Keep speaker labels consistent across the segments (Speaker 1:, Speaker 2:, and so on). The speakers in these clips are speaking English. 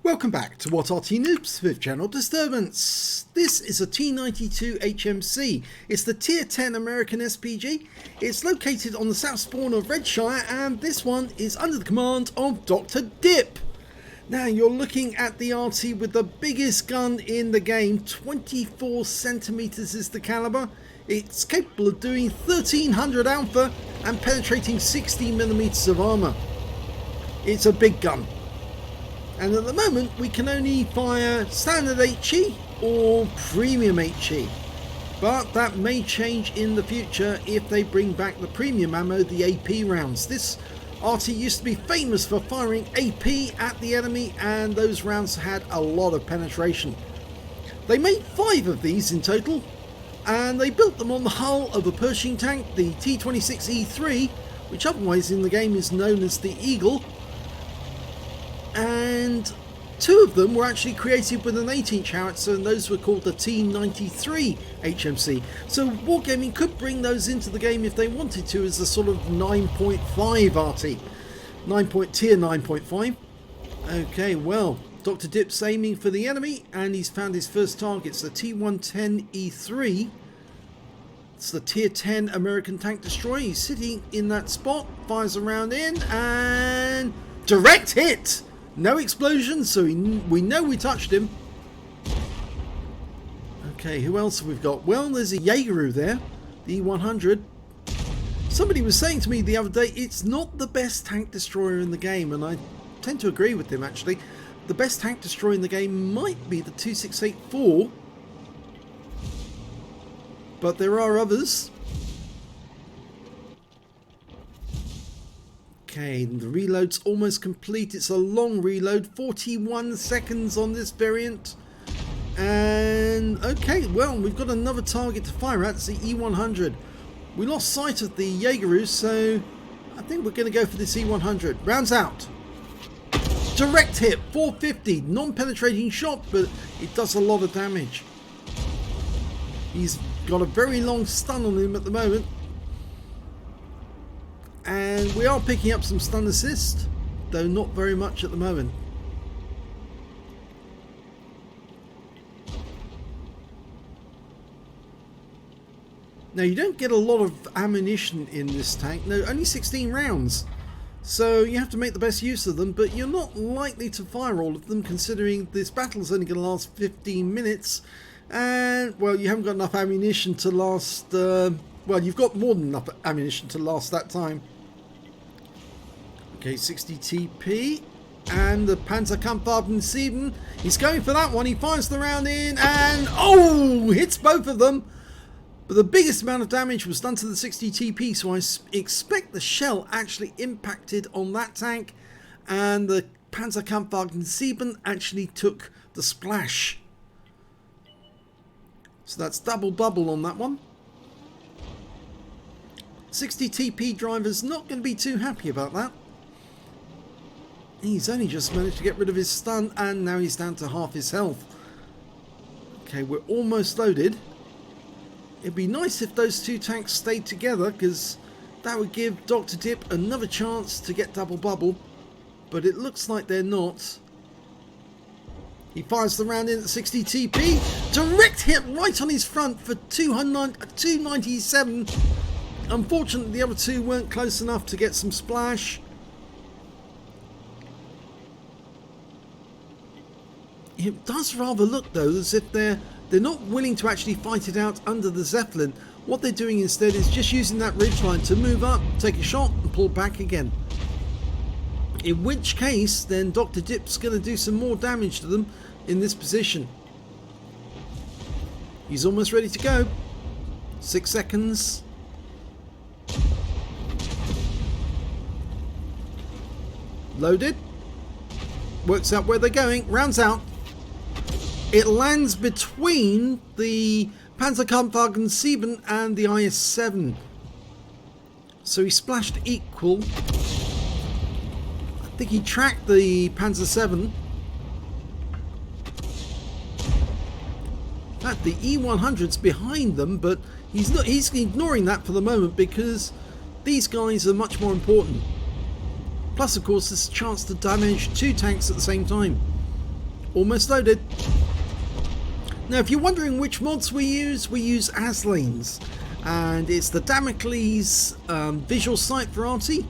Speaker 1: Welcome back to What Arty Noobs with General Disturbance. This is a T92 HMC. It's the Tier 10 American SPG. It's located on the south spawn of Redshire, and this one is under the command of Dr. Dip. Now you're looking at the Arty with the biggest gun in the game. 24 centimeters is the caliber. It's capable of doing 1300 alpha and penetrating 60 millimeters of armor. It's a big gun. And at the moment we can only fire standard HE or premium HE, but that may change in the future if they bring back the premium ammo, the AP rounds. This Arty used to be famous for firing AP at the enemy, and those rounds had a lot of penetration. They made 5 of these in total, and they built them on the hull of a Pershing tank, the T26 E3, which otherwise in the game is known as the Eagle. And 2 of them were actually created with an 8-inch howitzer, and those were called the T93 HMC. So Wargaming could bring those into the game if they wanted to as a sort of 9.5 Arty. Tier 9.5. Okay, well, Dr. Dip's aiming for the enemy, and he's found his first target. It's the T110 E3. It's the Tier 10 American tank destroyer. He's sitting in that spot, fires a round in, and direct hit! No explosion, so we know we touched him. Okay, who else have we got? Well, there's a Jaeger there, the E100. Somebody was saying to me the other day, it's not the best tank destroyer in the game, and I tend to agree with him actually. The best tank destroyer in the game might be the 2684, but there are others. Okay, the reload's almost complete. It's a long reload, 41 seconds on this variant. And okay, well, we've got another target to fire at. It's the E100. We lost sight of the Jaegerus, so I think we're going to go for this E100. Rounds out. Direct hit, 450. Non-penetrating shot, but it does a lot of damage. He's got a very long stun on him at the moment. And we are picking up some stun assist, though not very much at the moment. Now you don't get a lot of ammunition in this tank, no, only 16 rounds. So you have to make the best use of them, but you're not likely to fire all of them considering this battle is only going to last 15 minutes. And, well, you haven't got enough ammunition to last, well, you've got more than enough ammunition to last that time. Okay, 60 TP, and the Panzerkampfwaffen 7. He's going for that one. He fires the round in, and oh, hits both of them. But the biggest amount of damage was done to the 60 TP, so I expect the shell actually impacted on that tank, and the Panzerkampfwaffen 7 actually took the splash. So that's double bubble on that one. 60 TP driver's not going to be too happy about that. He's only just managed to get rid of his stun, and now he's down to half his health. Okay, we're almost loaded. It'd be nice if those 2 tanks stayed together, because that would give Dr. Dip another chance to get double bubble, but it looks like they're not. He fires the round in at 60 TP. Direct hit right on his front for 297. Unfortunately, the other 2 weren't close enough to get some splash. It does rather look, though, as if they're not willing to actually fight it out under the Zeppelin. What they're doing instead is just using that ridgeline to move up, take a shot, and pull back again. In which case, then Dr. Dip's going to do some more damage to them in this position. He's almost ready to go. 6 seconds. Loaded. Works out where they're going. Rounds out. It lands between the Panzerkampfwaffen 7 and the IS-7. So he splashed equal. I think he tracked the Panzer 7. In fact, the E100's behind them, but he's ignoring that for the moment because these guys are much more important. Plus, of course, there's a chance to damage 2 tanks at the same time. Almost loaded. Now, if you're wondering which mods we use Aslains. And it's the Damocles visual sight for Arty.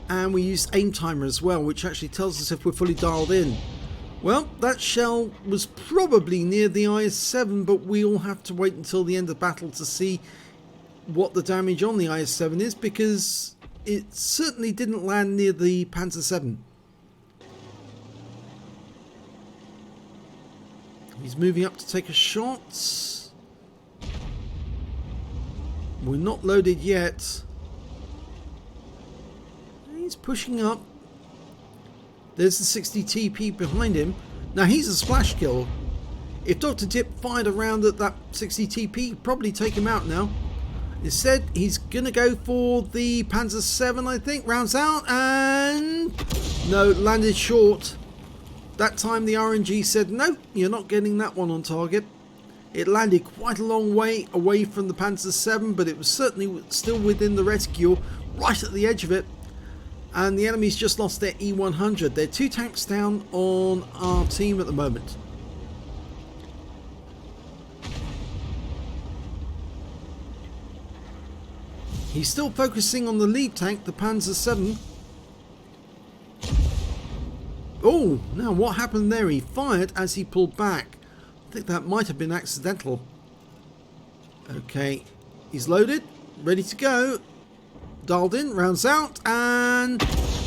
Speaker 1: And we use aim timer as well, which actually tells us if we're fully dialed in. Well, that shell was probably near the IS-7, but we'll have to wait until the end of battle to see what the damage on the IS-7 is, because it certainly didn't land near the Panzer 7. He's moving up to take a shot. We're not loaded yet. He's pushing up. There's the 60 TP behind him. Now he's a splash kill. If Dr. Dip fired around at that 60 TP, he'd probably take him out now. Instead, he's going to go for the Panzer 7, I think. Rounds out and... no, landed short. That time the RNG said, no, you're not getting that one on target. It landed quite a long way away from the Panzer 7, but it was certainly still within the reticule, right at the edge of it. And the enemy's just lost their E100. They're 2 tanks down on our team at the moment. He's still focusing on the lead tank, the Panzer 7. Oh, now what happened there? He fired as he pulled back. I think that might have been accidental. Okay, he's loaded, ready to go. Dialed in, rounds out, and...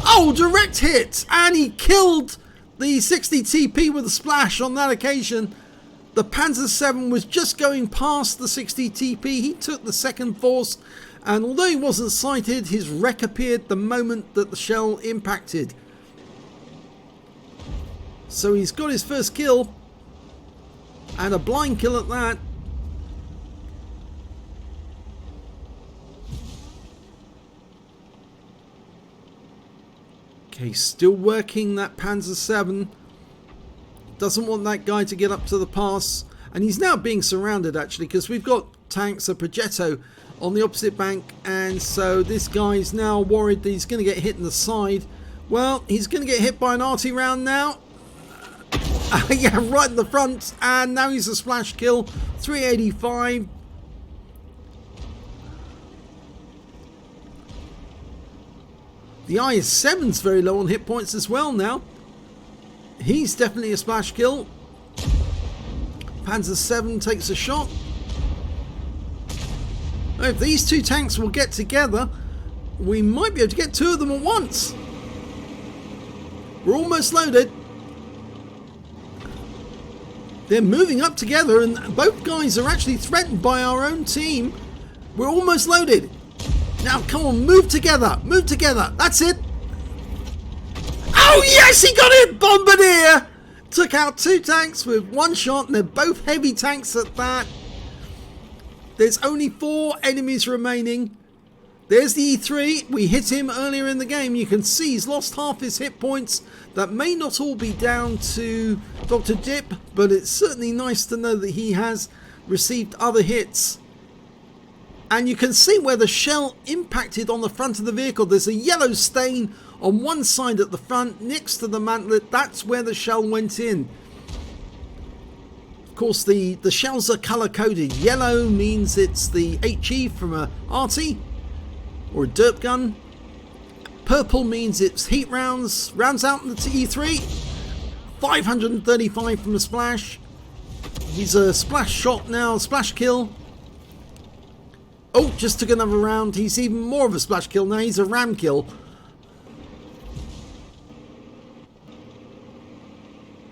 Speaker 1: oh, direct hit! And he killed the 60 TP with a splash on that occasion. The Panzer 7 was just going past the 60 TP. He took the second force, and although he wasn't sighted, his wreck appeared the moment that the shell impacted. So he's got his first kill, and a blind kill at that. Okay, still working that Panzer 7. Doesn't want that guy to get up to the pass. And he's now being surrounded, actually, because we've got tanks, a Progetto on the opposite bank. And so this guy's now worried that he's going to get hit in the side. Well, he's going to get hit by an Arty round now. Yeah, right in the front. And now he's a splash kill. 385. The IS-7's very low on hit points as well now. He's definitely a splash kill. Panzer 7 takes a shot. If these two tanks will get together, we might be able to get 2 of them at once. We're almost loaded. They're moving up together, and both guys are actually threatened by our own team. We're almost loaded. Now, come on, move together. Move together. That's it. Oh, yes, he got it. Bombardier took out 2 tanks with 1 shot, and they're both heavy tanks at that. There's only 4 enemies remaining. There's the E3. We hit him earlier in the game. You can see he's lost half his hit points. That may not all be down to Dr. Dip, but it's certainly nice to know that he has received other hits. And you can see where the shell impacted on the front of the vehicle. There's a yellow stain on one side at the front next to the mantlet. That's where the shell went in. Of course, the shells are color coded. Yellow means it's the HE from a Arty or a derp gun. Purple means it's heat rounds. Rounds out in the E3. 535 from a splash. He's a splash shot now, splash kill. Oh, just took another round. He's even more of a splash kill now. He's a ram kill.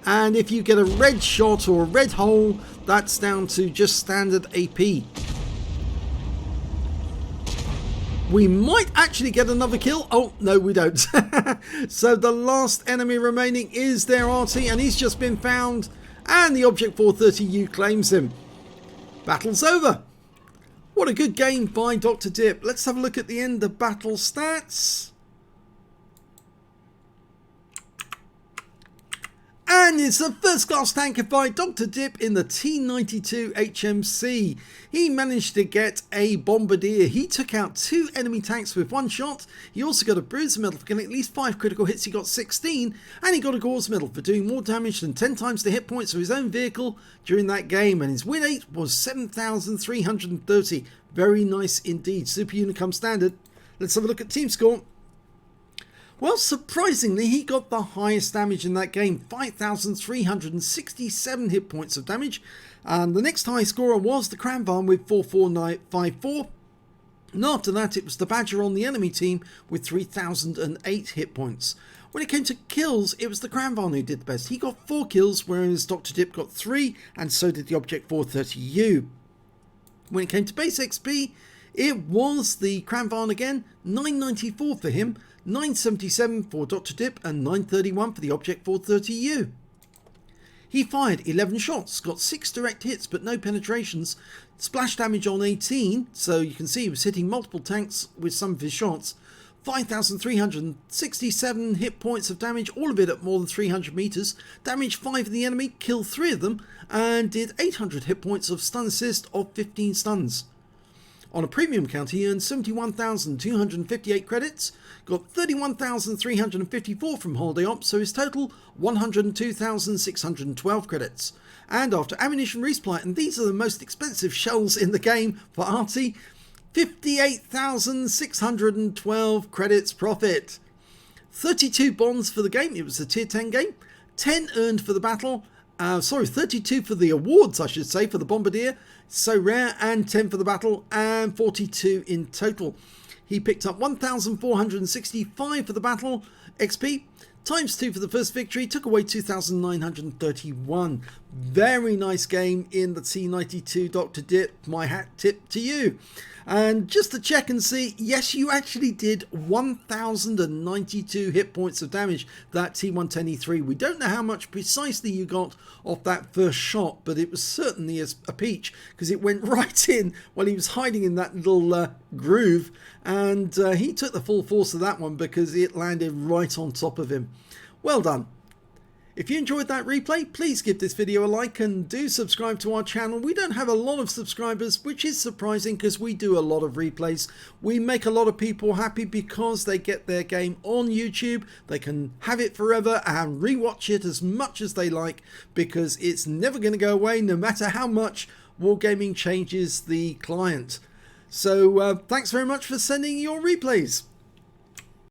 Speaker 1: And if you get a red shot or a red hole, that's down to just standard AP. We might actually get another kill. Oh, no, we don't. So the last enemy remaining is their Arty, and he's just been found. And the Object 430U claims him. Battle's over. What a good game by Dr. Dip. Let's have a look at the end of battle stats. And it's the first class tanker by Dr. Dip in the T92 HMC. He managed to get a Bombardier. He took out 2 enemy tanks with 1 shot. He also got a Bruiser medal for getting at least 5 critical hits. He got 16. And he got a Gore's medal for doing more damage than 10 times the hit points of his own vehicle during that game. And his win rate was 7,330. Very nice indeed. Super Unicum standard. Let's have a look at team score. Well, surprisingly, he got the highest damage in that game, 5,367 hit points of damage. And the next high scorer was the Cranvan with 4,454. And after that, it was the Badger on the enemy team with 3,008 hit points. When it came to kills, it was the Cranvan who did the best. He got 4 kills, whereas Dr. Dip got 3, and so did the Object 430U. When it came to base XP, it was the Cranvan again, 994 for him, 977 for Dr. Dip, and 931 for the Object 430U. He fired 11 shots, got 6 direct hits but no penetrations, splash damage on 18, so you can see he was hitting multiple tanks with some of his shots, 5,367 hit points of damage, all of it at more than 300 meters, damaged 5 of the enemy, killed 3 of them, and did 800 hit points of stun assist of 15 stuns. On a premium count, he earned 71,258 credits, got 31,354 from Holiday Ops, so his total 102,612 credits. And after ammunition resupply, and these are the most expensive shells in the game for Arty, 58,612 credits profit. 32 bonds for the game, it was a tier 10 game, 10 earned for the battle, 32 for the awards, I should say, for the Bombardier, so rare, and 10 for the battle, and 42 in total. He picked up 1,465 for the battle XP, times 2 for the first victory, took away 2,931. Very nice game in the T92, Dr. Dip. My hat tip to you. And just to check and see, yes, you actually did 1,092 hit points of damage, that T110E3. We don't know how much precisely you got off that first shot, but it was certainly a peach, because it went right in while he was hiding in that little groove, and he took the full force of that one because it landed right on top of him. Well done. If you enjoyed that replay, please give this video a like and do subscribe to our channel. We don't have a lot of subscribers, which is surprising because we do a lot of replays. We make a lot of people happy because they get their game on YouTube. They can have it forever and rewatch it as much as they like because it's never going to go away no matter how much Wargaming changes the client. So thanks very much for sending your replays.